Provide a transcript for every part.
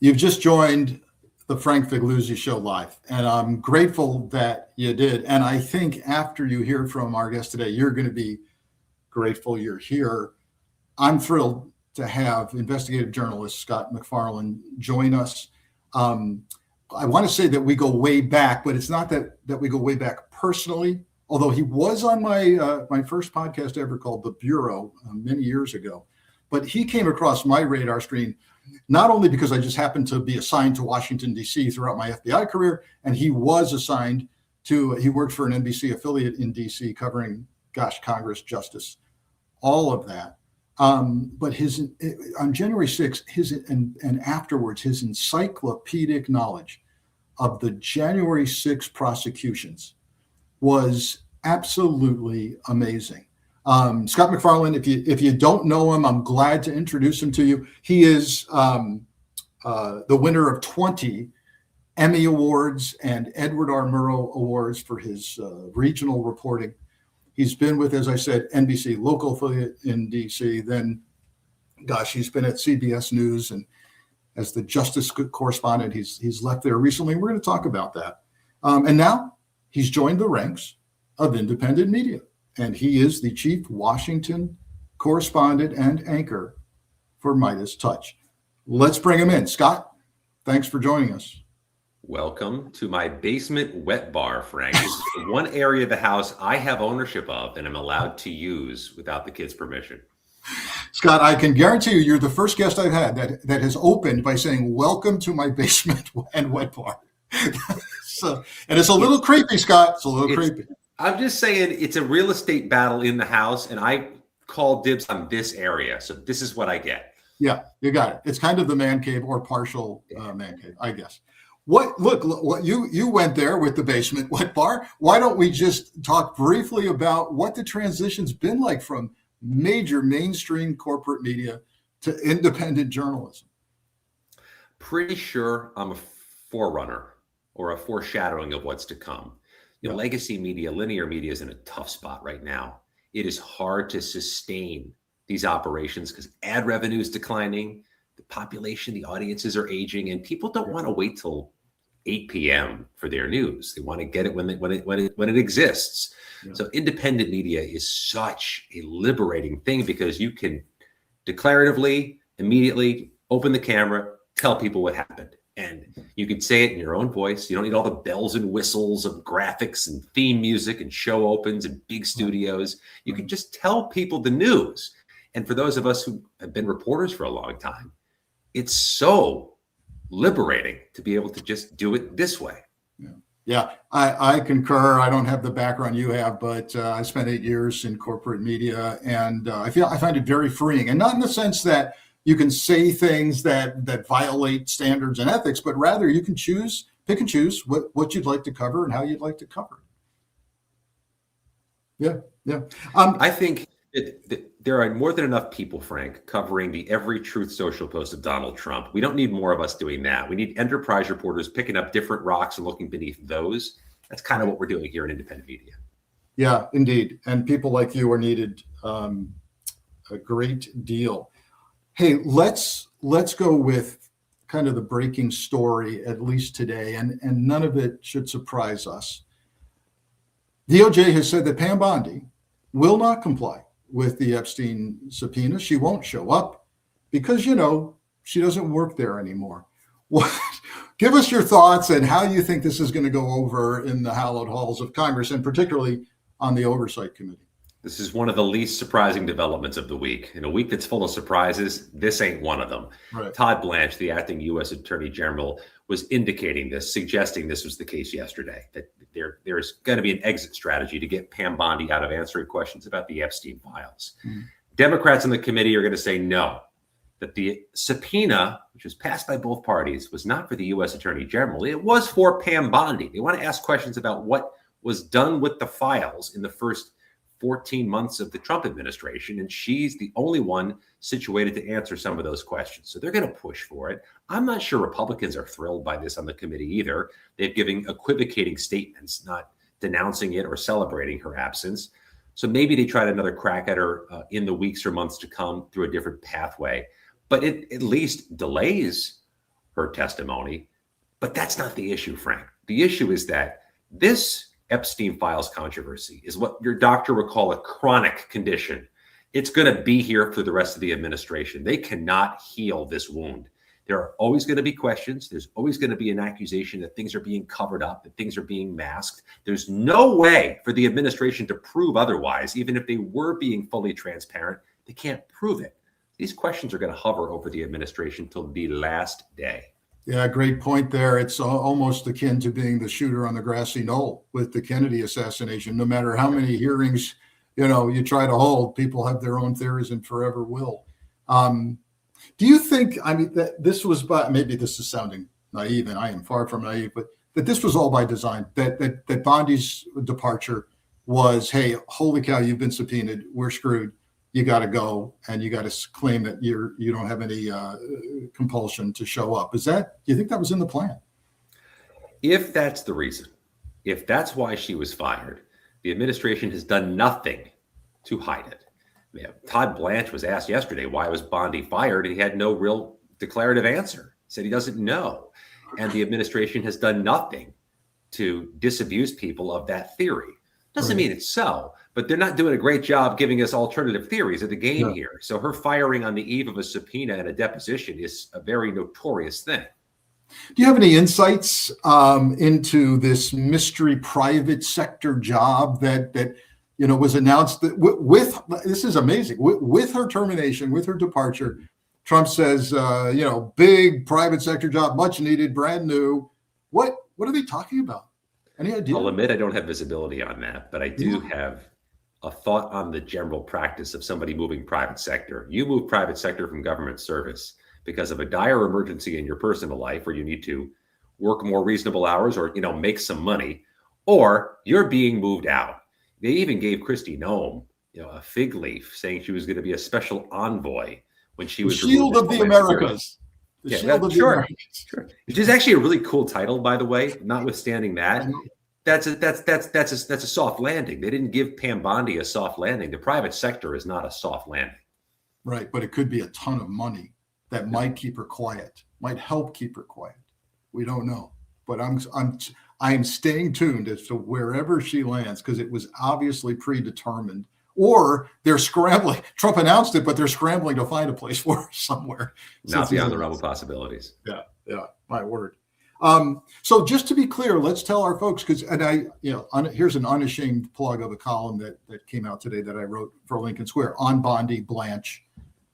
You've just joined the Frank Figliuzzi Show live, and I'm grateful that you did. And I think after you hear from our guest today, you're going to be grateful you're here. I'm thrilled to have investigative journalist Scott MacFarlane join us. I want to say that we go way back, but it's not that we go way back personally, although he was on my first podcast ever called The Bureau many years ago. But he came across my radar screen not only because I just happened to be assigned to Washington, D.C. throughout my FBI career, and he was assigned to, he worked for an NBC affiliate in D.C. covering, Congress, justice, all of that. But on January 6th, and afterwards, his encyclopedic knowledge of the January 6th prosecutions was absolutely amazing. Scott MacFarlane, if you don't know him, I'm glad to introduce him to you. He is the winner of 20 Emmy Awards and Edward R. Murrow Awards for his regional reporting. He's been with, as I said, NBC local affiliate in DC. Then, he's been at CBS News and as the justice correspondent. He's left there recently. We're going to talk about that. And now he's joined the ranks of independent media. And he is the chief Washington correspondent and anchor for Midas Touch. Let's bring him in. Scott, thanks for joining us. Welcome to my basement wet bar, Frank. This is the one area of the house I have ownership of and I'm allowed to use without the kids' permission. Scott, I can guarantee you're the first guest I've had that has opened by saying, welcome to my basement and wet bar. And it's a little creepy, Scott. It's a little creepy. I'm just saying it's a real estate battle in the house, and I call dibs on this area. So this is what I get. Yeah, you got it. It's kind of the man cave or partial man cave, I guess. What you went there with the basement wet bar. Why don't we just talk briefly about what the transition's been like from major mainstream corporate media to independent journalism? Pretty sure I'm a forerunner or a foreshadowing of what's to come. Legacy media, linear media is in a tough spot right now. It is hard to sustain these operations because ad revenue is declining, the population, the audiences are aging, and people don't want to wait till 8 p.m. for their news. They want to get it when it exists. Yeah. So independent media is such a liberating thing because you can declaratively, immediately open the camera, tell people what happened. And you can say it in your own voice. You don't need all the bells and whistles of graphics and theme music and show opens and big studios. You can just tell people the news. And for those of us who have been reporters for a long time, it's so liberating to be able to just do it this way. Yeah, I concur. I don't have the background you have, but I spent 8 years in corporate media, and I find it very freeing. And not in the sense that you can say things that violate standards and ethics, but rather you can pick and choose what you'd like to cover and how you'd like to cover it. Yeah. I think there are more than enough people, Frank, covering the Every Truth social post of Donald Trump. We don't need more of us doing that. We need enterprise reporters picking up different rocks and looking beneath those. That's kind of what we're doing here in independent media. Yeah, indeed. And people like you are needed a great deal. Hey, let's go with kind of the breaking story, at least today, and none of it should surprise us. DOJ has said that Pam Bondi will not comply with the Epstein subpoena. She won't show up because, she doesn't work there anymore. Give us your thoughts and how you think this is going to go over in the hallowed halls of Congress, and particularly on the Oversight Committee. This is one of the least surprising developments of the week. In a week that's full of surprises, this ain't one of them. Right. Todd Blanche, the acting U.S. Attorney General, was indicating this, suggesting this was the case yesterday, that there's going to be an exit strategy to get Pam Bondi out of answering questions about the Epstein files. Mm-hmm. Democrats in the committee are going to say no, that the subpoena, which was passed by both parties, was not for the U.S. Attorney General. It was for Pam Bondi. They want to ask questions about what was done with the files in the first 14 months of the Trump administration, and she's the only one situated to answer some of those questions. So they're going to push for it. I'm not sure Republicans are thrilled by this on the committee either. They've given equivocating statements, not denouncing it or celebrating her absence. So maybe they tried another crack at her in the weeks or months to come through a different pathway. But it at least delays her testimony. But that's not the issue, Frank. The issue is that this Epstein files controversy is what your doctor would call a chronic condition. It's going to be here for the rest of the administration. They cannot heal this wound. There are always going to be questions. There's always going to be an accusation that things are being covered up, that things are being masked. There's no way for the administration to prove otherwise. Even if they were being fully transparent, they can't prove it. These questions are going to hover over the administration till the last day. Yeah, great point there. It's almost akin to being the shooter on the grassy knoll with the Kennedy assassination. No matter how many hearings, you try to hold, people have their own theories and forever will. Do you think, that this was maybe this is sounding naive, and I am far from naive, but that this was all by design, that Bondi's departure was, hey, holy cow, you've been subpoenaed, we're screwed, you got to go, and you got to claim that you don't have any compulsion to show up. Do you think that was in the plan? If that's the reason, if that's why she was fired, the administration has done nothing to hide it. Todd Blanche was asked yesterday, why was Bondi fired? And he had no real declarative answer. He said he doesn't know. And the administration has done nothing to disabuse people of that theory. Doesn't mean it's so, but they're not doing a great job giving us alternative theories of the game here. So her firing on the eve of a subpoena and a deposition is a very notorious thing. Do you have any insights into this mystery private sector job that was announced that with this is amazing, with her termination, with her departure, Trump says, big private sector job, much needed, brand new. What are they talking about? Any idea? I'll admit I don't have visibility on that, but I do have a thought on the general practice of somebody moving private sector. You move private sector from government service because of a dire emergency in your personal life where you need to work more reasonable hours or, make some money, or you're being moved out. They even gave Kristi Noem, a fig leaf saying she was going to be a special envoy when she was Shield of the Americas. Sure. Which is actually a really cool title, by the way. Notwithstanding that, that's a soft landing. They didn't give Pam Bondi a soft landing. The private sector is not a soft landing. Right, but it could be a ton of money that might keep her quiet, might help keep her quiet. We don't know, but I'm staying tuned as to wherever she lands, because it was obviously predetermined, or they're scrambling. Trump announced it, but they're scrambling to find a place for her somewhere. Not beyond the realm of possibilities. Yeah, my word. So just to be clear, let's tell our folks, here's an unashamed plug of a column that came out today that I wrote for Lincoln Square on Bondi, Blanche,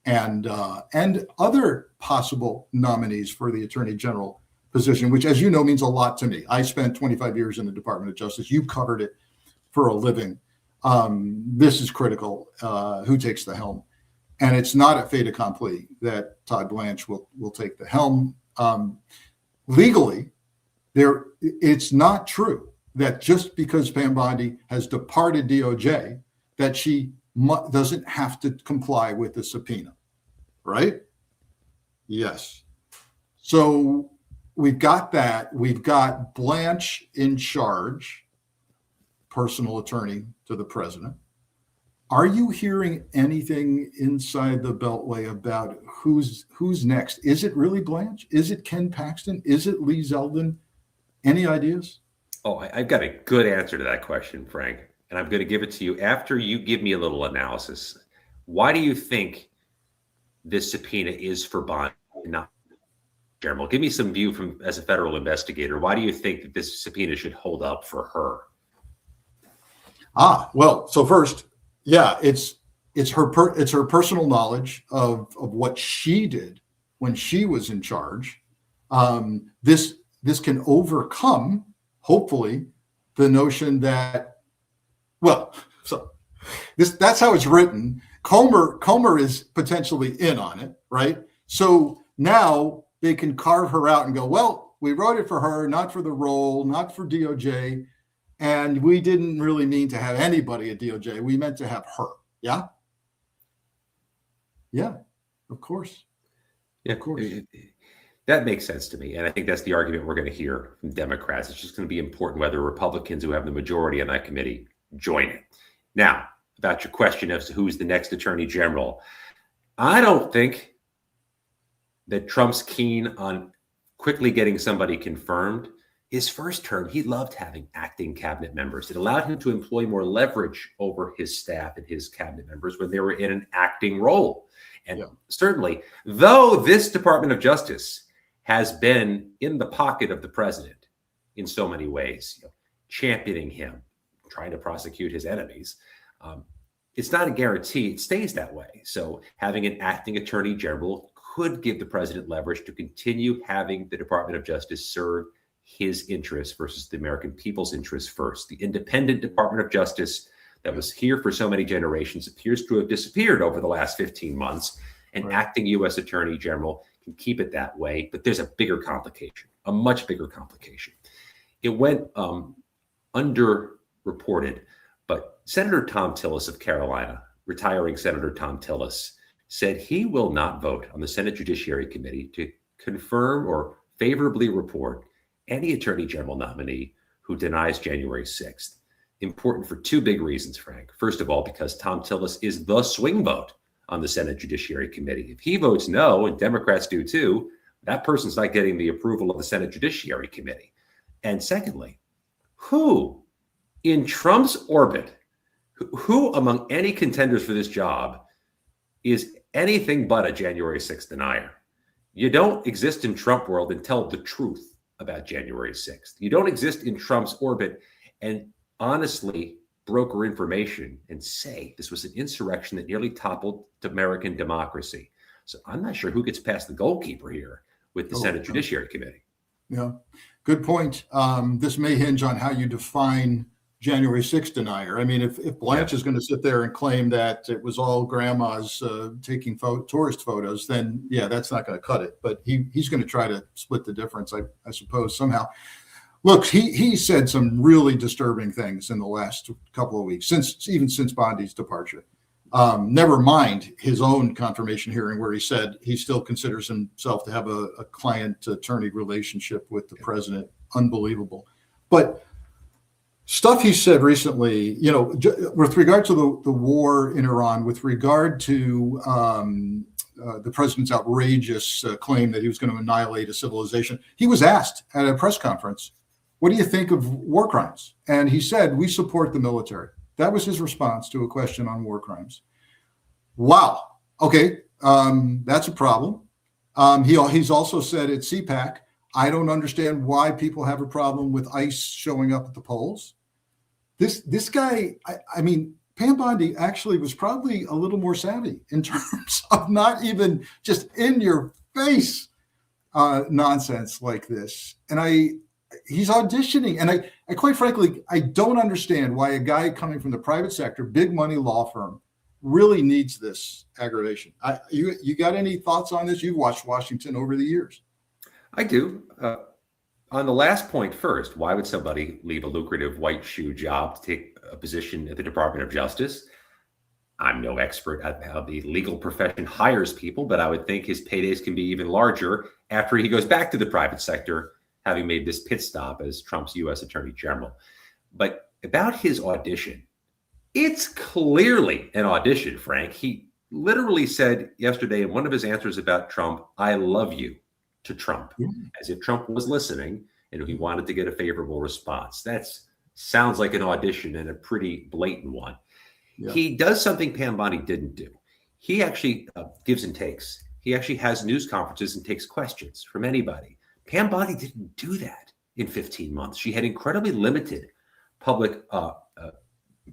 and other possible nominees for the Attorney General position, which, as you know, means a lot to me. I spent 25 years in the Department of Justice. You covered it for a living. This is critical. Who takes the helm? And it's not a fait accompli that Todd Blanche will take the helm. Legally, it's not true that just because Pam Bondi has departed DOJ, that she doesn't have to comply with the subpoena, right? Yes. So we've got that. We've got Blanche in charge, personal attorney to the president. Are you hearing anything inside the Beltway about who's next? Is it really Blanche? Is it Ken Paxton? Is it Lee Zeldin? Any ideas? Oh, I've got a good answer to that question, Frank, and I'm going to give it to you after you give me a little analysis. Why do you think this subpoena is for Bondi, not General? Give me some view as a federal investigator. Why do you think that this subpoena should hold up for her? Well, so first, yeah, it's her personal knowledge of what she did when she was in charge. This can overcome, hopefully, the notion that, that's how it's written. Comer is potentially in on it, right? So now they can carve her out and go, well, we wrote it for her, not for the role, not for DOJ. And we didn't really mean to have anybody at DOJ. We meant to have her. Yeah? Yeah, of course. Yeah, of course. That makes sense to me. And I think that's the argument we're going to hear from Democrats. It's just going to be important whether Republicans who have the majority on that committee join it. Now, about your question as to who's the next attorney general, I don't think that Trump's keen on quickly getting somebody confirmed. His first term, he loved having acting cabinet members. It allowed him to employ more leverage over his staff and his cabinet members when they were in an acting role. And certainly, though this Department of Justice has been in the pocket of the president in so many ways, championing him, trying to prosecute his enemies, it's not a guarantee it stays that way. So having an acting attorney general could give the president leverage to continue having the Department of Justice serve his interests versus the American people's interests first. The independent Department of Justice that was here for so many generations appears to have disappeared over the last 15 months. An acting U.S. Attorney General can keep it that way, but there's a bigger complication, a much bigger complication. It went underreported, but Senator Thom Tillis of Carolina, retiring Senator Thom Tillis, said he will not vote on the Senate Judiciary Committee to confirm or favorably report any Attorney General nominee who denies January 6th. Important for two big reasons, Frank. First of all, because Thom Tillis is the swing vote on the Senate Judiciary Committee. If he votes no, and Democrats do too, that person's not getting the approval of the Senate Judiciary Committee. And secondly, who in Trump's orbit, who among any contenders for this job is anything but a January 6th denier? You don't exist in Trump world and tell the truth about January 6th. You don't exist in Trump's orbit and honestly broker information and say this was an insurrection that nearly toppled American democracy. So I'm not sure who gets past the goalkeeper here with the Senate Judiciary Committee. Yeah, good point. This may hinge on how you define January 6th denier. I mean, if Blanche is going to sit there and claim that it was all grandmas taking tourist photos, then that's not going to cut it. But he's going to try to split the difference, I suppose, somehow. Look, he said some really disturbing things in the last couple of weeks, even since Bondi's departure. Never mind his own confirmation hearing where he said he still considers himself to have a client-attorney relationship with the president. Unbelievable. But stuff he said recently, with regard to the war in Iran, with regard to the president's outrageous claim that he was going to annihilate a civilization, he was asked at a press conference, what do you think of war crimes? And he said, we support the military. That was his response to a question on war crimes. Wow. Okay. That's a problem. He's also said at CPAC, I don't understand why people have a problem with ICE showing up at the polls. This guy, I mean, Pam Bondi actually was probably a little more savvy in terms of not even just in your face nonsense like this. And he's auditioning. And I quite frankly, I don't understand why a guy coming from the private sector, big money law firm, really needs this aggravation. You got any thoughts on this? You've watched Washington over the years. I do. On the last point first, why would somebody leave a lucrative white shoe job to take a position at the Department of Justice? I'm no expert at how the legal profession hires people, but I would think his paydays can be even larger after he goes back to the private sector, having made this pit stop as Trump's U.S. Attorney General. But about his audition, it's clearly an audition, Frank. He literally said yesterday in one of his answers about Trump, I love you, to Trump, as if Trump was listening and he wanted to get a favorable response. That sounds like an audition and a pretty blatant one. Yeah. He does something Pam Bondi didn't do. He actually gives and takes. He actually has news conferences and takes questions from anybody. Pam Bondi didn't do that in 15 months. She had incredibly limited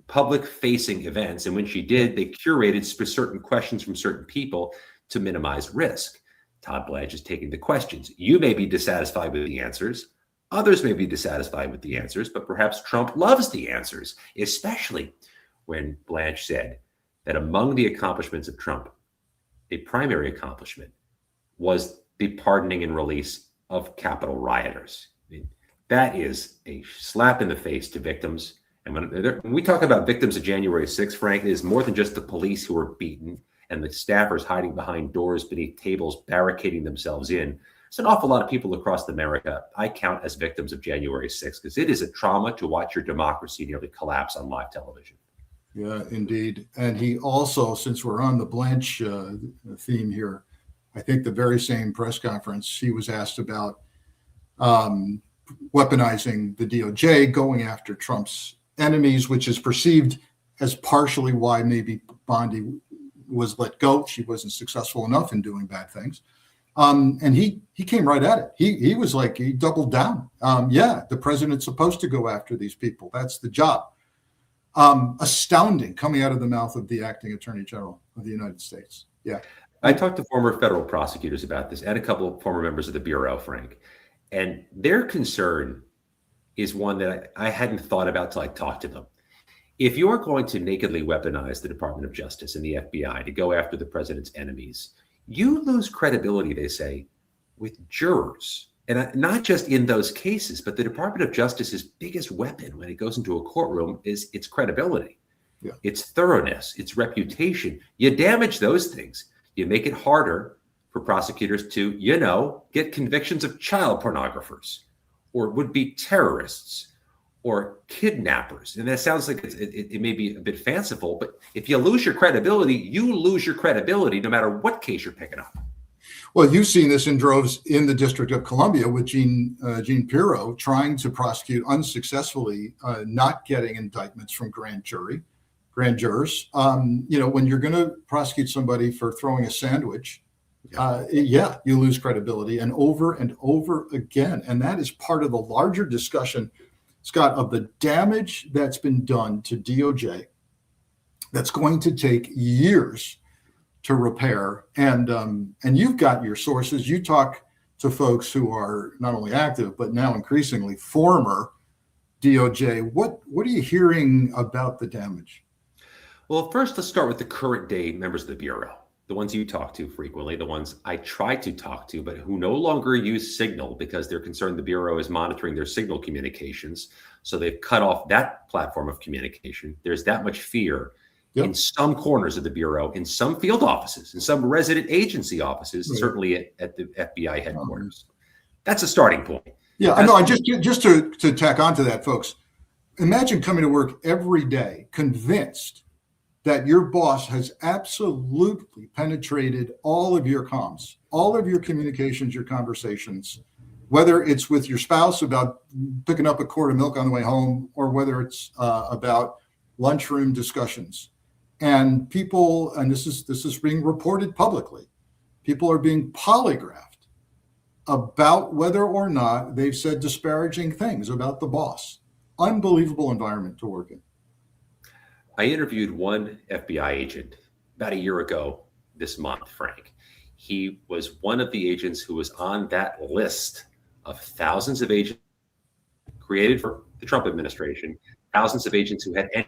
public-facing events. And when she did, they curated certain questions from certain people to minimize risk. Todd Blanche is taking the questions. You may be dissatisfied with the answers. Others may be dissatisfied with the answers, but perhaps Trump loves the answers, especially when Blanche said that among the accomplishments of Trump, a primary accomplishment was the pardoning and release of Capitol rioters. I mean, that is a slap in the face to victims. And when we talk about victims of January 6th, Frank, it is more than just the police who were beaten and the staffers hiding behind doors beneath tables, barricading themselves in. It's an awful lot of people across America I count as victims of January 6th, because it is a trauma to watch your democracy nearly collapse on live television. Yeah, indeed. And he also, since we're on the Blanche theme here, I think the very same press conference, he was asked about weaponizing the DOJ, going after Trump's enemies, which is perceived as partially why maybe Bondi was let go. She wasn't successful enough in doing bad things. And he came right at it. He was like, he doubled down. Yeah, the president's supposed to go after these people. That's the job. Astounding, coming out of the mouth of the acting attorney general of the United States. Yeah. I talked to former federal prosecutors about this and a couple of former members of the Bureau, Frank, and their concern is one that I hadn't thought about till I talked to them. If you're going to nakedly weaponize the Department of Justice and the FBI to go after the president's enemies, you lose credibility, they say, with jurors. And not just in those cases, but the Department of Justice's biggest weapon when it goes into a courtroom is its credibility, its thoroughness, its reputation. You damage those things. You make it harder for prosecutors to, get convictions of child pornographers or would-be terrorists or kidnappers. And that sounds like it may be a bit fanciful, but if you lose your credibility, you lose your credibility no matter what case you're picking up. Well, you've seen this in droves in the District of Columbia with Gene Pirro trying to prosecute unsuccessfully, not getting indictments from grand jurors. When you're going to prosecute somebody for throwing a sandwich, you lose credibility, and over again. And that is part of the larger discussion, Scott, of the damage that's been done to DOJ that's going to take years to repair. And you've got your sources. You talk to folks who are not only active, but now increasingly former DOJ. What are you hearing about the damage? Well, first, let's start with the current day members of the Bureau, the ones you talk to frequently, the ones I try to talk to, but who no longer use Signal because they're concerned the Bureau is monitoring their Signal communications. So they've cut off that platform of communication. There's that much fear in some corners of the Bureau, in some field offices, in some resident agency offices, certainly at the FBI headquarters. That's a starting point. Yeah, I know. I just to tack onto that, folks, imagine coming to work every day convinced that your boss has absolutely penetrated all of your comms, all of your communications, your conversations, whether it's with your spouse about picking up a quart of milk on the way home, or whether it's about lunchroom discussions. And people, and this is being reported publicly, people are being polygraphed about whether or not they've said disparaging things about the boss. Unbelievable environment to work in. I interviewed one FBI agent about a year ago this month, Frank. He was one of the agents who was on that list of thousands of agents created for the Trump administration, thousands of agents who had any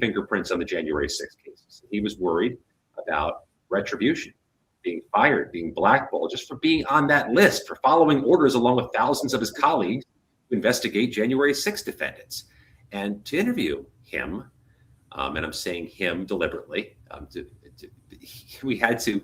fingerprints on the January 6th cases. He was worried about retribution, being fired, being blackballed, just for being on that list, for following orders along with thousands of his colleagues to investigate January 6th defendants. And to interview him, and I'm saying him deliberately, we had to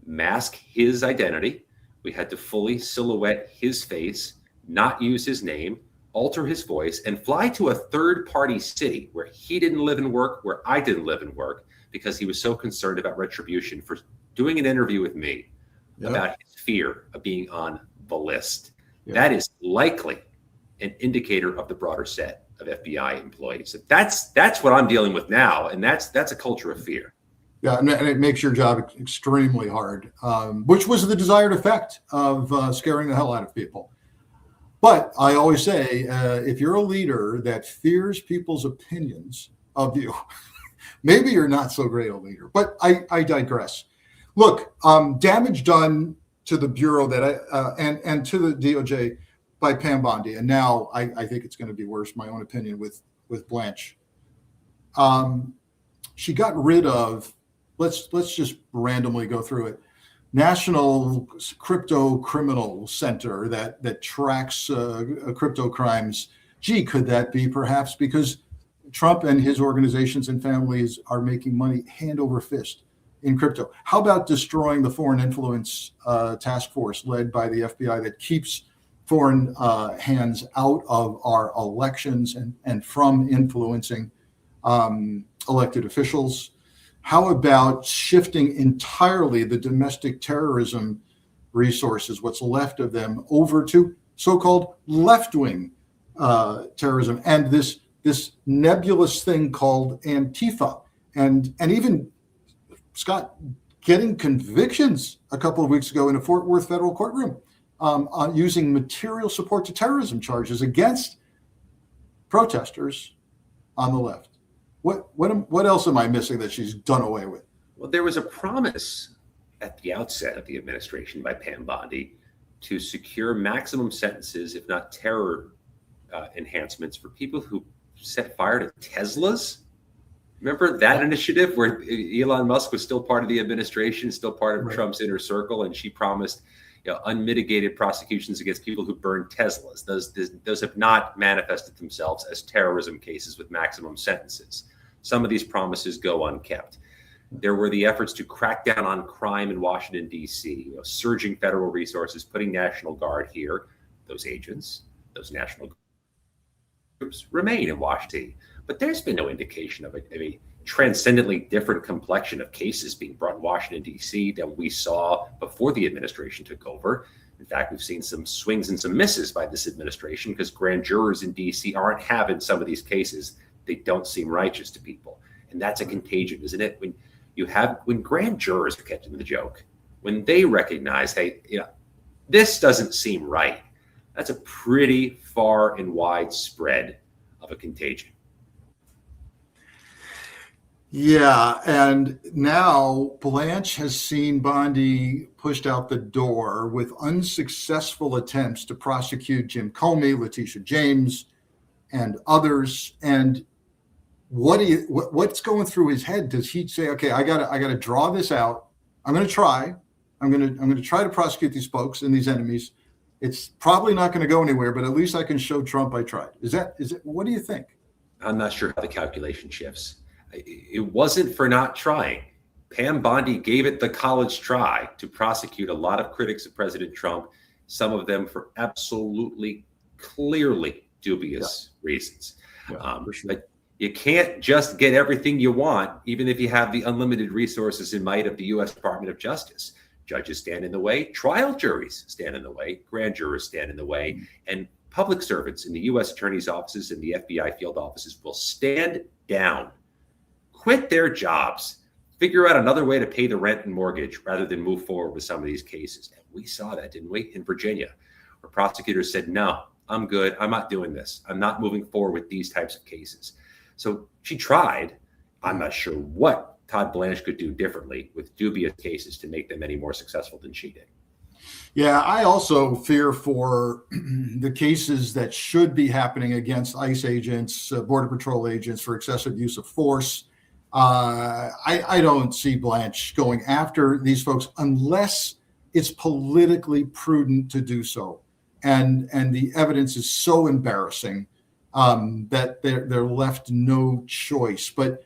mask his identity. We had to fully silhouette his face, not use his name, alter his voice, and fly to a third-party city where he didn't live and work, where I didn't live and work, because he was so concerned about retribution for doing an interview with me about his fear of being on the list. That is likely an indicator of the broader set of FBI employees. That's what I'm dealing with now, and that's a culture of fear. Yeah, and it makes your job extremely hard, which was the desired effect of scaring the hell out of people. But I always say, if you're a leader that fears people's opinions of you, maybe you're not so great a leader. But I digress. Look, damage done to the Bureau and to the DOJ by Pam Bondi, and now I think it's going to be worse, my own opinion, with Blanche. She got rid of, let's just randomly go through it, National Crypto Criminal Center that tracks crypto crimes. Gee, could that be perhaps because Trump and his organizations and families are making money hand over fist in crypto? How about destroying the Foreign Influence Task Force led by the FBI that keeps foreign hands out of our elections and from influencing elected officials? How about shifting entirely the domestic terrorism resources, what's left of them, over to so-called left-wing terrorism and this nebulous thing called Antifa, and even Scott getting convictions a couple of weeks ago in a Fort Worth federal courtroom on using material support to terrorism charges against protesters on the left. What else am I missing that she's done away with? Well, there was a promise at the outset of the administration by Pam Bondi to secure maximum sentences, if not terror enhancements, for people who set fire to Teslas. Remember that initiative where Elon Musk was still part of the administration, still part of Trump's inner circle, and she promised unmitigated prosecutions against people who burn Teslas. Those have not manifested themselves as terrorism cases with maximum sentences. Some of these promises go unkept. There were the efforts to crack down on crime in Washington, D.C., surging federal resources, putting National Guard here. Those agents, those national groups remain in Washington. But there's been no indication of a transcendently different complexion of cases being brought in Washington, D.C. than we saw before the administration took over. In fact, we've seen some swings and some misses by this administration because grand jurors in D.C. aren't having some of these cases. They don't seem righteous to people. And that's a contagion, isn't it? When grand jurors are catching the joke, when they recognize, hey, this doesn't seem right, that's a pretty far and wide spread of a contagion. Yeah, and now Blanche has seen Bondi pushed out the door with unsuccessful attempts to prosecute Jim Comey, Letitia James, and others. And what's going through his head? Does he say, "Okay, I gotta draw this out. I'm going to try. I'm going to try to prosecute these folks and these enemies. It's probably not going to go anywhere, but at least I can show Trump I tried." Is it? What do you think? I'm not sure how the calculation shifts. It wasn't for not trying. Pam Bondi gave it the college try to prosecute a lot of critics of President Trump, some of them for absolutely, clearly dubious reasons. Yeah, for sure. But you can't just get everything you want, even if you have the unlimited resources and might of the U.S. Department of Justice. Judges stand in the way, trial juries stand in the way, grand jurors stand in the way, and public servants in the U.S. attorney's offices and the FBI field offices will stand down, quit their jobs, figure out another way to pay the rent and mortgage rather than move forward with some of these cases. And we saw that, didn't we, in Virginia, where prosecutors said, no, I'm good. I'm not doing this. I'm not moving forward with these types of cases. So she tried. I'm not sure what Todd Blanche could do differently with dubious cases to make them any more successful than she did. Yeah, I also fear for the cases that should be happening against ICE agents, Border Patrol agents for excessive use of force. I don't see Blanche going after these folks unless it's politically prudent to do so. And the evidence is so embarrassing that they're left no choice. But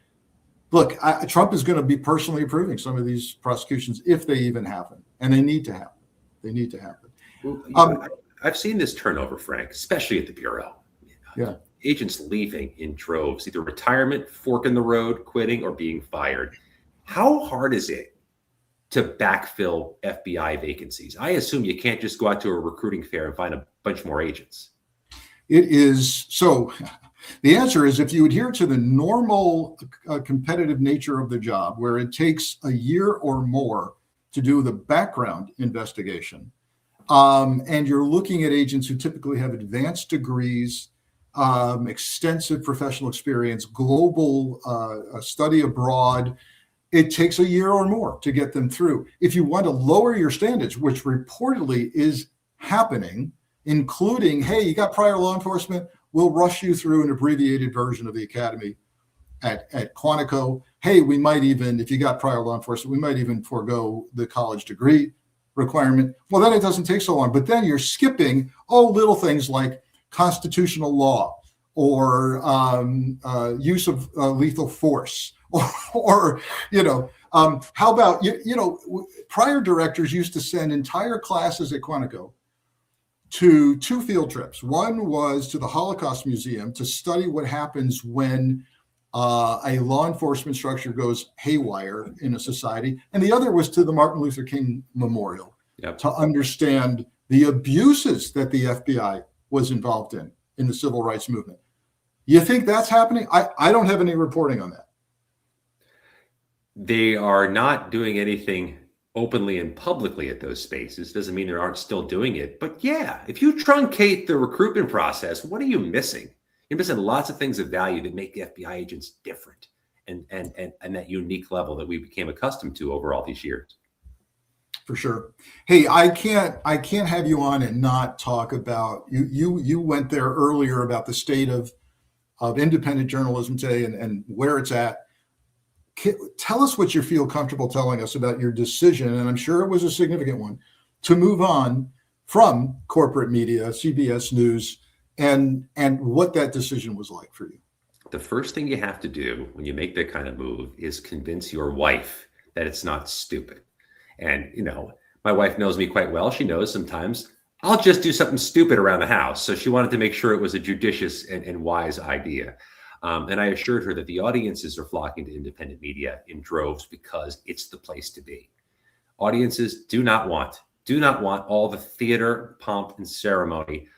look, Trump is going to be personally approving some of these prosecutions if they even happen, and they need to happen. They need to happen. Well, I've seen this turnover, Frank, especially at the Bureau. Yeah. Agents leaving in droves, either retirement, fork in the road, quitting, or being fired. How hard is it to backfill FBI vacancies? I assume you can't just go out to a recruiting fair and find a bunch more agents. It is. So the answer is, if you adhere to the normal competitive nature of the job, where it takes a year or more to do the background investigation, and you're looking at agents who typically have advanced degrees, extensive professional experience, global study abroad, it takes a year or more to get them through. If you want to lower your standards, which reportedly is happening, including, hey, you got prior law enforcement, we'll rush you through an abbreviated version of the academy at Quantico. Hey, we might even, if you got prior law enforcement, we might even forego the college degree requirement. Well, then it doesn't take so long. But then you're skipping little things like constitutional law or use of lethal force or how about, prior directors used to send entire classes at Quantico to 2 field trips. One was to the Holocaust Museum to study what happens when a law enforcement structure goes haywire in a society. And the other was to the Martin Luther King Memorial Yep. to understand the abuses that the FBI was involved in the civil rights movement. You think that's happening? I don't have any reporting on that. They are not doing anything openly and publicly at those spaces. Doesn't mean they aren't still doing it. But yeah, if you truncate the recruitment process, what are you missing? You're missing lots of things of value that make the FBI agents different and that unique level that we became accustomed to over all these years. For sure. Hey, I can't have you on and not talk about you went there earlier about the state of independent journalism today and where it's at. Tell us what you feel comfortable telling us about your decision, and I'm sure it was a significant one, to move on from corporate media, CBS News, and what that decision was like for you. The first thing you have to do when you make that kind of move is convince your wife that it's not stupid. And, my wife knows me quite well. She knows sometimes I'll just do something stupid around the house. So she wanted to make sure it was a judicious and wise idea. And I assured her that the audiences are flocking to independent media in droves because it's the place to be. Audiences do not want all the theater, pomp, and ceremony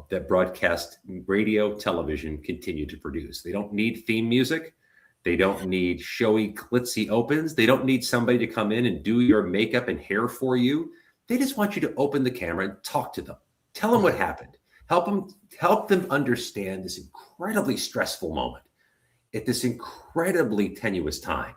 that broadcast radio, television continue to produce. They don't need theme music. They don't need showy, glitzy opens. They don't need somebody to come in and do your makeup and hair for you. They just want you to open the camera and talk to them. Tell them what happened. Help them understand this incredibly stressful moment at this incredibly tenuous time.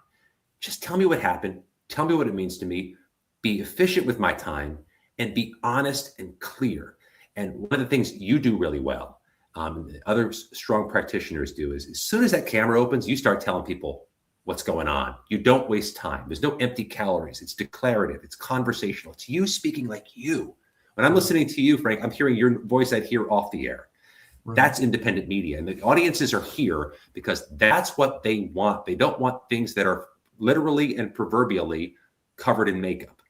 Just tell me what happened. Tell me what it means to me. Be efficient with my time and be honest and clear. And one of the things you do really well, other strong practitioners do, is as soon as that camera opens, you start telling people what's going on. You don't waste time. There's no empty calories. It's declarative. It's conversational. It's you speaking like you. When I'm listening to you, Frank, I'm hearing your voice out here off the air. Right. That's independent media. And the audiences are here because that's what they want. They don't want things that are literally and proverbially covered in makeup.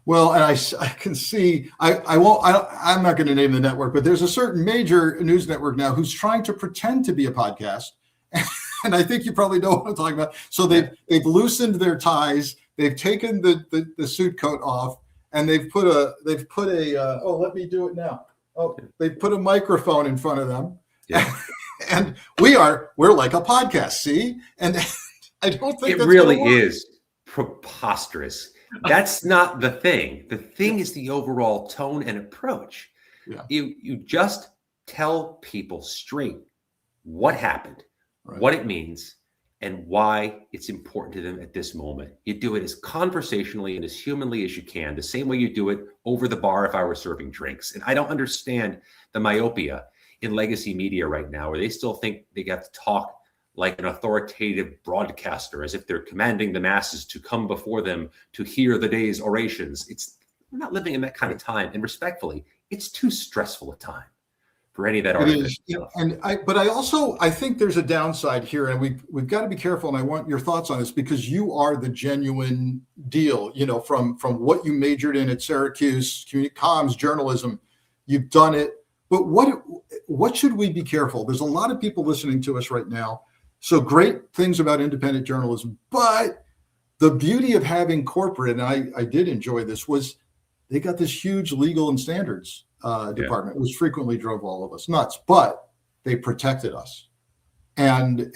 Well, and I can see, I'm not going to name the network, but there's a certain major news network now who's trying to pretend to be a podcast. And I think you probably know what I'm talking about. So they've loosened their ties. They've taken the suit coat off. And they've put a let me do it now. Oh, they put a microphone in front of them. Yeah. And we're like a podcast, see? And I don't think it really is preposterous. That's not the thing. The thing is the overall tone and approach. Yeah. You just tell people straight what happened, right, what it means, and why it's important to them at this moment. You do it as conversationally and as humanly as you can, the same way you do it over the bar if I were serving drinks. And I don't understand the myopia in legacy media right now, where they still think they got to talk like an authoritative broadcaster, as if they're commanding the masses to come before them to hear the day's orations. We're not living in that kind of time. And respectfully, it's too stressful a time for any of that argument. But I think there's a downside here, and we've got to be careful. And I want your thoughts on this, because you are the genuine deal. From what you majored in at Syracuse, comms, journalism, you've done it. But what should we be careful? There's a lot of people listening to us right now. So great things about independent journalism, but the beauty of having corporate, and I did enjoy this, was they got this huge legal and standards department, which frequently drove all of us nuts, but they protected us. And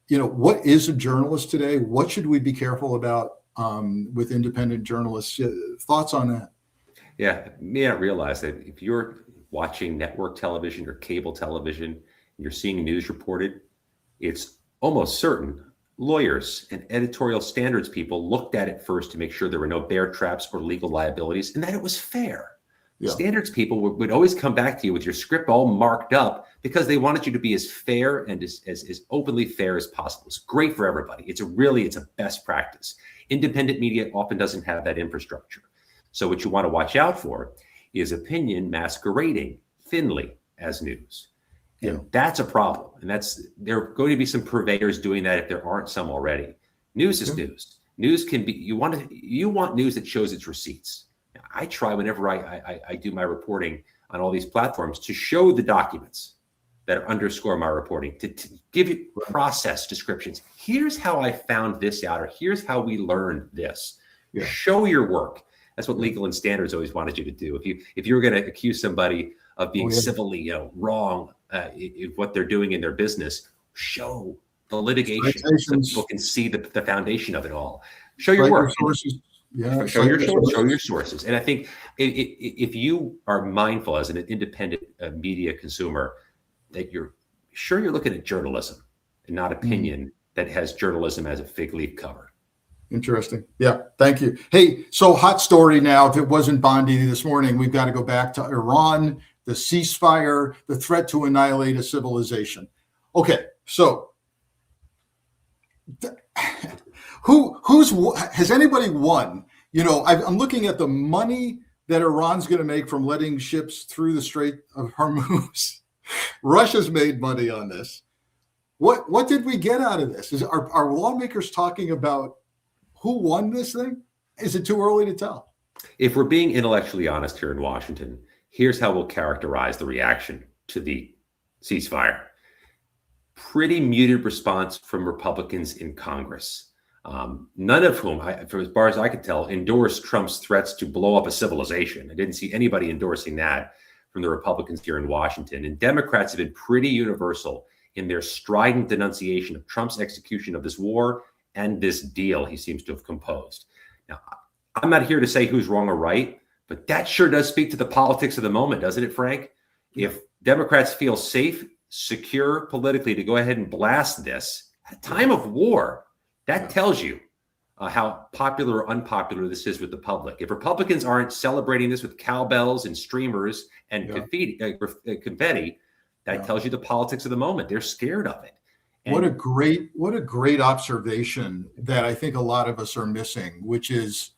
what is a journalist today? What should we be careful about with independent journalists? Thoughts on that? Yeah, you may not realize that if you're watching network television or cable television, and you're seeing news reported, it's almost certain lawyers and editorial standards people looked at it first to make sure there were no bear traps or legal liabilities and that it was fair. Yeah. Standards people would always come back to you with your script all marked up because they wanted you to be as fair and as openly fair as possible. It's great for everybody. It's a best practice. Independent media often doesn't have that infrastructure. So what you want to watch out for is opinion masquerading thinly as news. And that's a problem. And there are going to be some purveyors doing that if there aren't some already. News is news. News can be, you want news that shows its receipts. Now, I try whenever I do my reporting on all these platforms to show the documents that underscore my reporting, to give you process descriptions. Here's how I found this out, or here's how we learned this. Yeah. Show your work. That's what legal and standards always wanted you to do. If you were going to accuse somebody of being civilly wrong in what they're doing in their business, show the litigation so people can see the foundation of it all. Show your work. Show your sources. And I think if you are mindful as an independent media consumer that you're looking at journalism and not opinion that has journalism as a fig leaf cover. Interesting. Yeah. Thank you. Hey, so hot story now. If it wasn't Bondi this morning, we've got to go back to Iran, the ceasefire, the threat to annihilate a civilization. Okay. So has anybody won? I'm looking at the money that Iran's going to make from letting ships through the Strait of Hormuz. Russia's made money on this. What did we get out of this? Are lawmakers talking about who won this thing? Is it too early to tell? If we're being intellectually honest here in Washington, here's how we'll characterize the reaction to the ceasefire. Pretty muted response from Republicans in Congress, none of whom, for as far as I could tell, endorsed Trump's threats to blow up a civilization. I didn't see anybody endorsing that from the Republicans here in Washington. And Democrats have been pretty universal in their strident denunciation of Trump's execution of this war and this deal he seems to have composed. Now, I'm not here to say who's wrong or right, but that sure does speak to the politics of the moment, doesn't it, Frank? If Democrats feel safe, secure politically to go ahead and blast this at a time of war, that tells you how popular or unpopular this is with the public. If Republicans aren't celebrating this with cowbells and streamers and confetti, that tells you the politics of the moment. They're scared of it. And what a great observation that I think a lot of us are missing, which is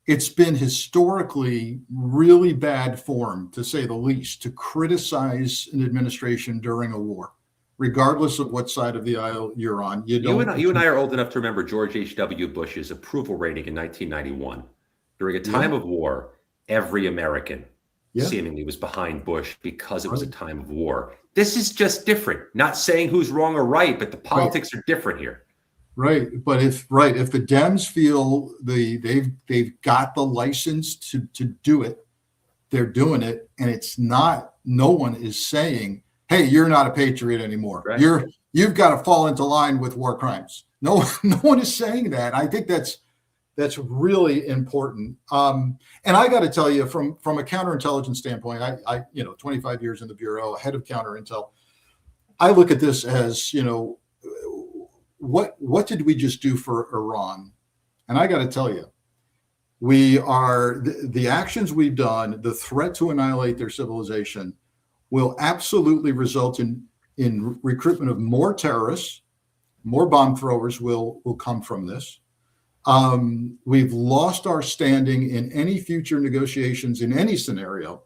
it's been historically really bad form, to say the least, to criticize an administration during a war, regardless of what side of the aisle you're on. You and I are old enough to remember George H.W. Bush's approval rating in 1991. During a time of war, every American seemingly was behind Bush because it was a time of war. This is just different. Not saying who's wrong or right, but the politics are different here. Right. But if the Dems feel they've got the license to do it, they're doing it. And no one is saying, hey, you're not a patriot anymore. Right. You've got to fall into line with war crimes. No one is saying that. I think that's really important. And I got to tell you, from a counterintelligence standpoint, I 25 years in the Bureau, head of counterintel, I look at this as, what did we just do for Iran? And I got to tell you, the actions we've done, the threat to annihilate their civilization will absolutely result in recruitment of more terrorists, more bomb throwers will come from this. We've lost our standing in any future negotiations in any scenario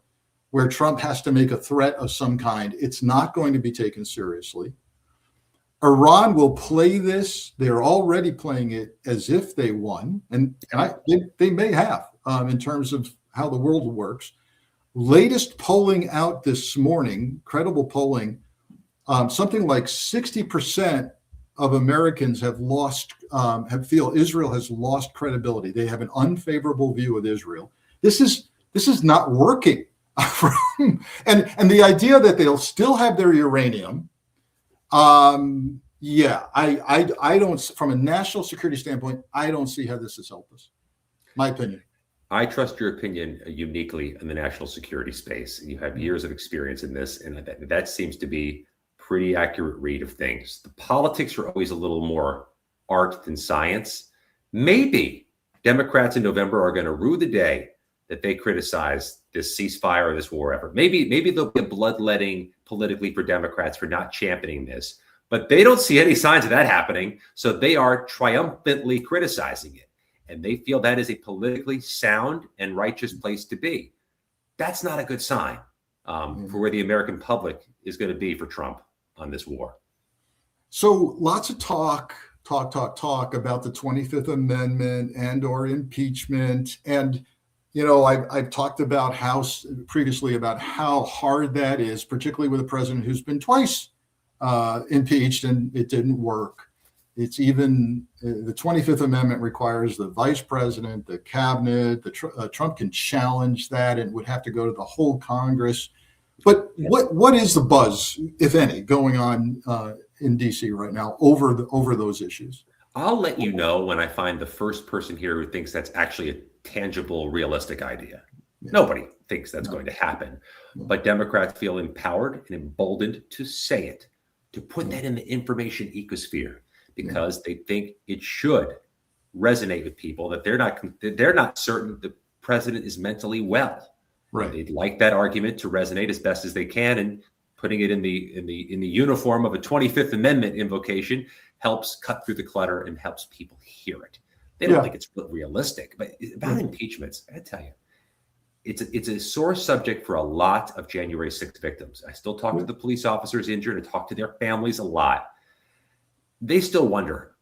where Trump has to make a threat of some kind. It's not going to be taken seriously. Iran will play this. They're already playing it as if they won. And they may have in terms of how the world works. Latest polling out this morning, credible polling, something like 60% of Americans feel Israel has lost credibility. They have an unfavorable view of Israel. This is not working. and the idea that they'll still have their uranium, I don't, from a national security standpoint, I don't see how this has helped us. My opinion. I trust your opinion uniquely in the national security space. You have years of experience in this, and that seems to be pretty accurate read of things. The politics are always a little more art than science. Maybe Democrats in November are going to rue the day that they criticize this ceasefire or this war effort. Maybe there'll be a bloodletting politically for Democrats for not championing this, but they don't see any signs of that happening. So they are triumphantly criticizing it. And they feel that is a politically sound and righteous place to be. That's not a good sign for where the American public is going to be for Trump on this war. So lots of talk about the 25th Amendment and/or impeachment. And, I've talked about previously about how hard that is, particularly with a president who's been twice impeached and it didn't work. it's even the 25th Amendment requires the vice president, the cabinet, Trump can challenge that and would have to go to the whole Congress. But what is the buzz, if any, going on in DC right now over those issues? I'll let you know when I find the first person here who thinks that's actually a tangible, realistic idea. Yeah. Nobody thinks that's going to happen, but Democrats feel empowered and emboldened to say it, to put that in the information ecosphere, because they think it should resonate with people, that they're not certain the president is mentally well. Right. They'd like that argument to resonate as best as they can, and putting it in the uniform of a 25th Amendment invocation helps cut through the clutter and helps people hear it. They don't think it's realistic, but about impeachments, I tell you, it's a sore subject for a lot of January 6th victims. I still talk to the police officers injured and talk to their families a lot. They still wonder.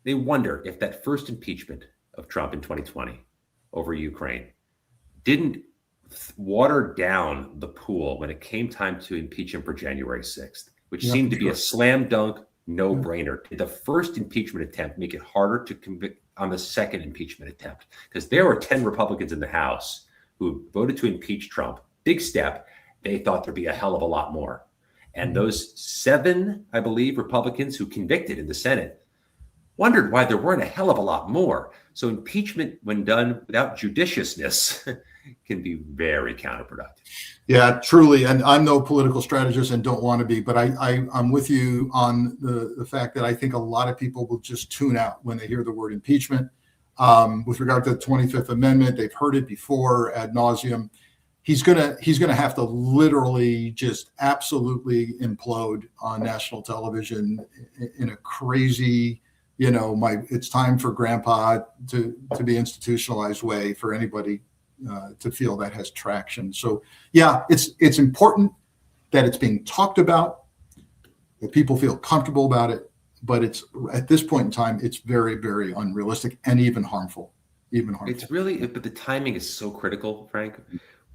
They wonder if that first impeachment of Trump in 2020 over Ukraine didn't water down the pool when it came time to impeach him for January 6th, which seemed to be a slam dunk, no-brainer. Did the first impeachment attempt make it harder to convict on the second impeachment attempt? Because there were 10 Republicans in the House who voted to impeach Trump. Big step. They thought there'd be a hell of a lot more. And those 7, I believe, Republicans who convicted in the Senate wondered why there weren't a hell of a lot more. So impeachment, when done without judiciousness, can be very counterproductive. Yeah, truly. And I'm no political strategist and don't want to be, but I'm with you on the fact that I think a lot of people will just tune out when they hear the word impeachment. With regard to the 25th Amendment, they've heard it before ad nauseum. He's gonna have to literally just absolutely implode on national television in a crazy, it's time for grandpa to be institutionalized way for anybody to feel that has traction. So yeah, it's important that it's being talked about, that people feel comfortable about it, but it's at this point in time, it's very, very unrealistic and even harmful. It's really, but the timing is so critical, Frank.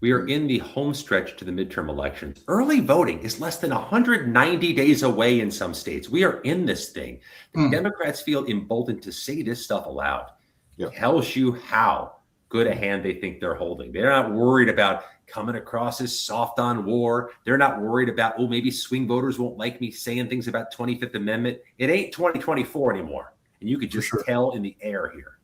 We are in the home stretch to the midterm elections. Early voting is less than 190 days away in some states. We are in this thing. The Democrats feel emboldened to say this stuff aloud. It tells you how good a hand they think they're holding. They're not worried about coming across as soft on war. They're not worried about, maybe swing voters won't like me saying things about 25th Amendment. It ain't 2024 anymore. And you could just tell in the air here.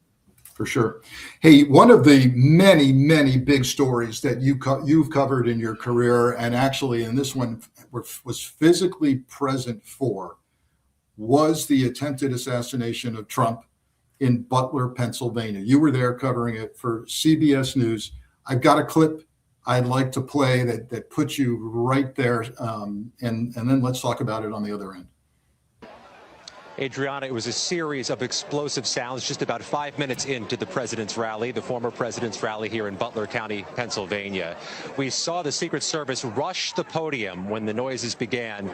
For sure. Hey, one of the many, many big stories that you've covered in your career, and actually in this one was physically present for, was the attempted assassination of Trump in Butler, Pennsylvania. You were there covering it for CBS News. I've got a clip I'd like to play that puts you right there, and then let's talk about it on the other end. Adriana, it was a series of explosive sounds just about 5 minutes into the president's rally, the former president's rally here in Butler County, Pennsylvania. We saw the Secret Service rush the podium when the noises began,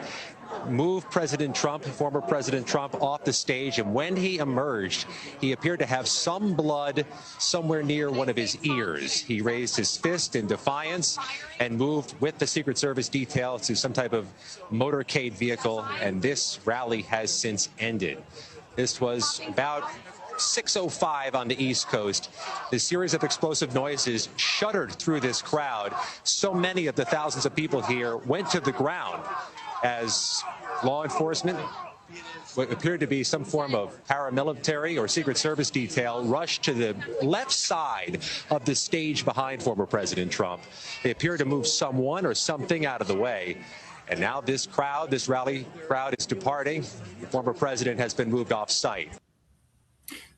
move President Trump, former President Trump, off the stage. And when he emerged, he appeared to have some blood somewhere near one of his ears. He raised his fist in defiance and moved with the Secret Service detail to some type of motorcade vehicle. And this rally has since ended. This was about 6:05 on the East Coast. The series of explosive noises shuddered through this crowd. So many of the thousands of people here went to the ground as law enforcement, what appeared to be some form of paramilitary or Secret Service detail, rushed to the left side of the stage behind former President Trump. They appear to move someone or something out of the way. And now this crowd, this rally crowd, is departing. The former president has been moved off site.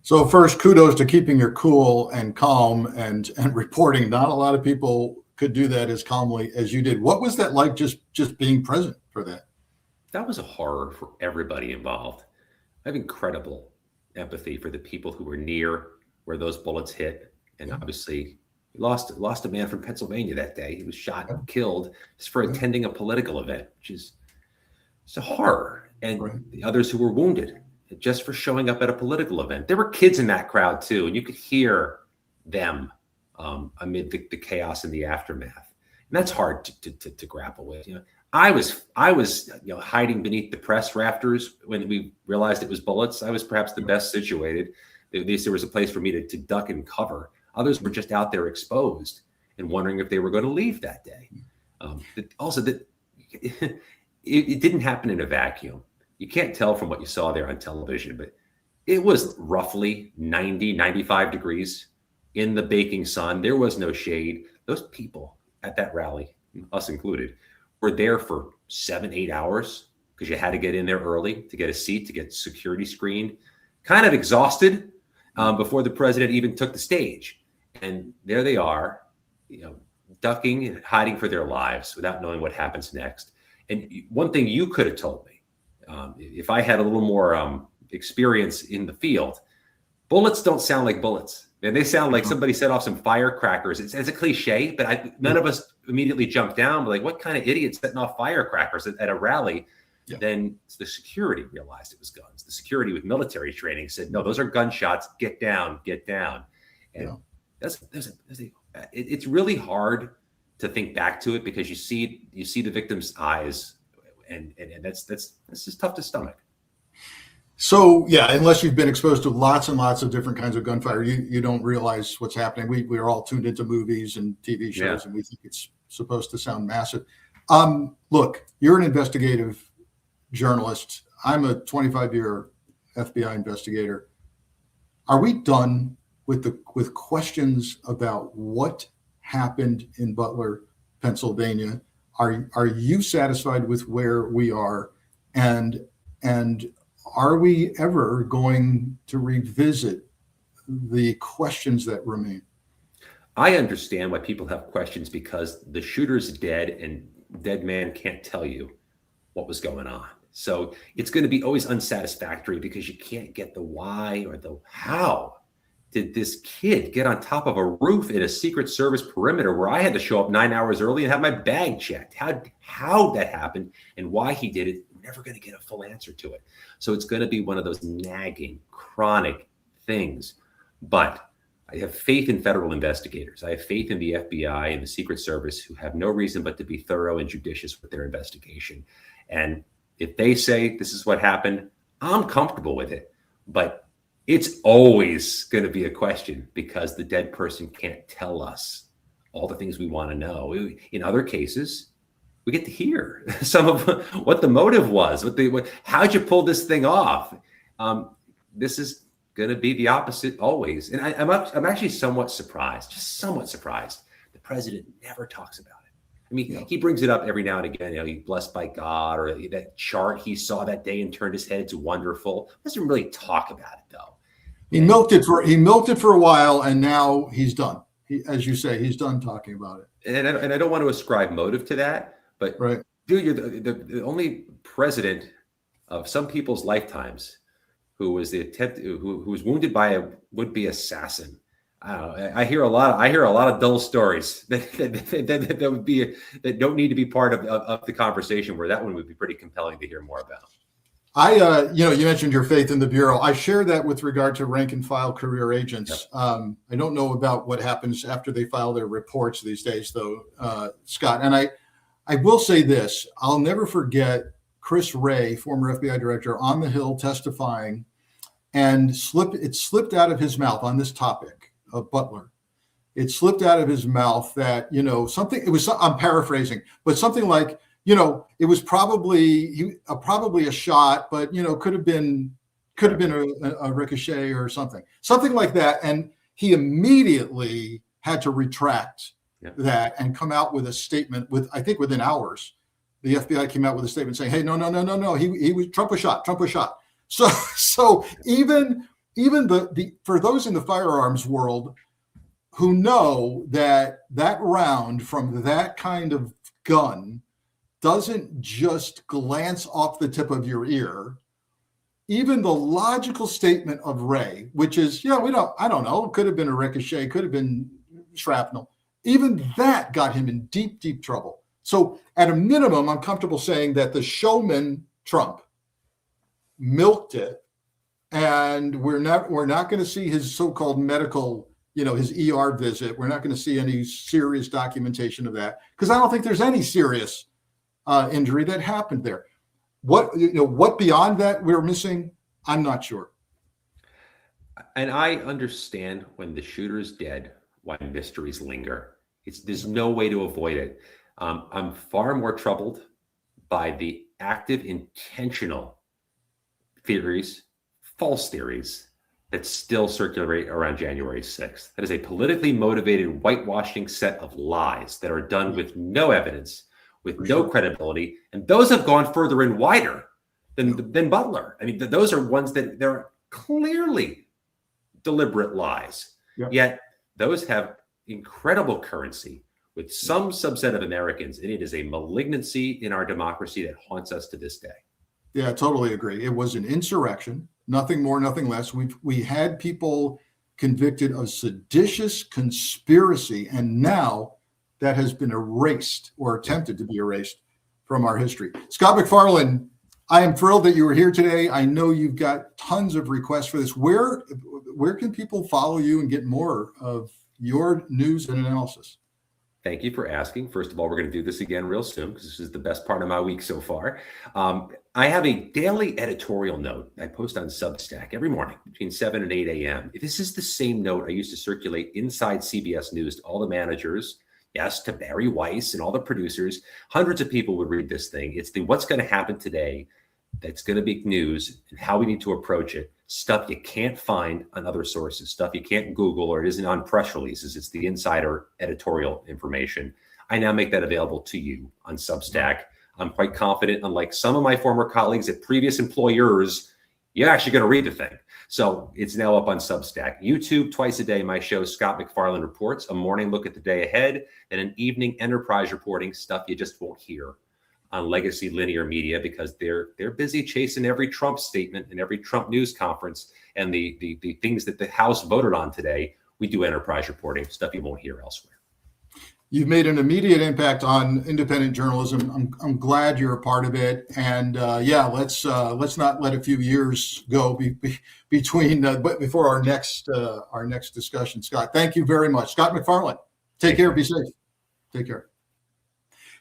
So first, kudos to keeping your cool and calm and reporting. Not a lot of people could do that as calmly as you did. What was that like, just being present for that? That was a horror for everybody involved. I have incredible empathy for the people who were near where those bullets hit. And obviously we lost a man from Pennsylvania that day. He was shot and killed just for attending a political event, which is it's a horror. And the others who were wounded just for showing up at a political event. There were kids in that crowd too, and you could hear them amid the chaos and the aftermath. And that's hard to grapple with. I was hiding beneath the press rafters when we realized it was bullets. I was perhaps the best situated. At least there was a place for me to duck and cover. Others were just out there exposed and wondering if they were going to leave that day. It didn't happen in a vacuum. You can't tell from what you saw there on television, but it was roughly 90, 95 degrees in the baking sun. There was no shade. Those people at that rally, us included, were there for 7-8 hours because you had to get in there early to get a seat, to get security screened, kind of exhausted before the president even took the stage. And there they are, ducking and hiding for their lives without knowing what happens next. And one thing you could have told me, if I had a little more experience in the field, bullets don't sound like bullets. And they sound like somebody set off some firecrackers. It's a cliche, but none of us immediately jumped down. We're like, what kind of idiot setting off firecrackers at a rally? Yeah. Then the security realized it was guns. The security with military training said, no, those are gunshots. Get down, get down. And it's really hard to think back to it because you see the victim's eyes, and that's just tough to stomach. So yeah, unless you've been exposed to lots and lots of different kinds of gunfire, you don't realize what's happening. We are all tuned into movies and TV shows, and we think it's supposed to sound massive. Look, you're an investigative journalist. I'm a 25-year FBI investigator. Are we done with questions about what happened in Butler, Pennsylvania? Are you satisfied with where we are, and are we ever going to revisit the questions that remain? I understand why people have questions, because the shooter's dead and dead man can't tell you what was going on. So it's going to be always unsatisfactory because you can't get the why or the how. Did this kid get on top of a roof in a Secret Service perimeter where I had to show up 9 hours early and have my bag checked? How that happened and why he did it, we're never going to get a full answer to it. So it's going to be one of those nagging, chronic things. But I have faith in federal investigators. I have faith in the FBI and the Secret Service, who have no reason but to be thorough and judicious with their investigation. And if they say this is what happened, I'm comfortable with it. But it's always going to be a question because the dead person can't tell us all the things we want to know. In other cases, we get to hear some of what the motive was, how'd you pull this thing off? This is going to be the opposite always. And I'm actually somewhat surprised, just somewhat surprised. The president never talks about it. I mean, he brings it up every now and again, he's blessed by God, or that chart he saw that day and turned his head. It's wonderful. Doesn't really talk about it though. He milked it for a while, and now he's done. As you say, he's done talking about it. And I don't want to ascribe motive to that, but right. Dude, you're the only president of some people's lifetimes who was who was wounded by a would-be assassin. I hear a lot of dull stories that would be that don't need to be part of the conversation, where that one would be pretty compelling to hear more about. You mentioned your faith in the Bureau. I share that with regard to rank and file career agents. Yep. I don't know about what happens after they file their reports these days, though, Scott. And I will say this: I'll never forget Chris Wray, former FBI director, on the Hill testifying, and it slipped out of his mouth on this topic of Butler. It slipped out of his mouth that, I'm paraphrasing, but something like, it was probably a shot, but could have been a ricochet or something like that. And he immediately had to retract that and come out with a statement. I think within hours, the FBI came out with a statement saying, "Hey, no, Trump was shot." So even for those in the firearms world who know that round from that kind of gun doesn't just glance off the tip of your ear, even the logical statement of Ray, which is, I don't know, it could have been a ricochet, could have been shrapnel, even that got him in deep, deep trouble. So at a minimum, I'm comfortable saying that the showman Trump milked it, and we're not going to see his so-called medical, his ER visit. We're not going to see any serious documentation of that, because I don't think there's any serious injury that happened there. What beyond that we're missing, I'm not sure. And I understand when the shooter is dead, why mysteries linger. There's no way to avoid it. I'm far more troubled by the active, intentional theories, false theories that still circulate around January 6th. That is a politically motivated whitewashing set of lies that are done with no evidence, with no credibility, and those have gone further and wider than Butler. I mean, those are ones that they're clearly deliberate lies. Yep. Yet those have incredible currency with some subset of Americans, and it is a malignancy in our democracy that haunts us to this day. Yeah, I totally agree. It was an insurrection, nothing more, nothing less. We had people convicted of seditious conspiracy, and now that has been erased or attempted to be erased from our history. Scott MacFarlane, I am thrilled that you were here today. I know you've got tons of requests for this. Where can people follow you and get more of your news and analysis? Thank you for asking. First of all, we're going to do this again real soon because this is the best part of my week so far. I have a daily editorial note I post on Substack every morning between 7 and 8 a.m. This is the same note I used to circulate inside CBS News to all the managers, yes, to Barry Weiss and all the producers. Hundreds of people would read this thing. It's the what's going to happen today that's going to be news and how we need to approach it. Stuff you can't find on other sources, stuff you can't Google, or it isn't on press releases. It's the insider editorial information. I now make that available to you on Substack. I'm quite confident, unlike some of my former colleagues at previous employers, you're actually going to read the thing. So it's now up on Substack. YouTube, twice a day, my show, Scott MacFarlane Reports, a morning look at the day ahead, and an evening enterprise reporting, stuff you just won't hear on legacy linear media because they're busy chasing every Trump statement and every Trump news conference and the things that the House voted on today. We do enterprise reporting, stuff you won't hear elsewhere. You've made an immediate impact on independent journalism. I'm glad you're a part of it. And let's not let a few years go before our next discussion. Scott, thank you very much. Scott MacFarlane, take care. Be safe. Take care.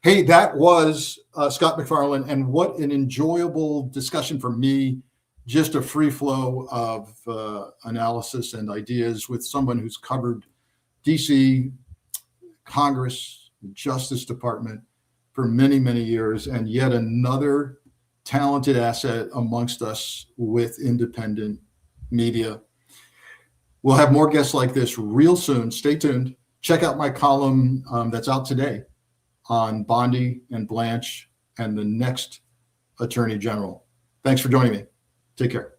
Hey, that was Scott MacFarlane, and what an enjoyable discussion for me. Just a free flow of analysis and ideas with someone who's covered DC, Congress, the Justice Department for many, many years, and yet another talented asset amongst us with independent media. We'll have more guests like this real soon. Stay tuned. Check out my column that's out today on Bondi and Blanche and the next Attorney General. Thanks for joining me. Take care.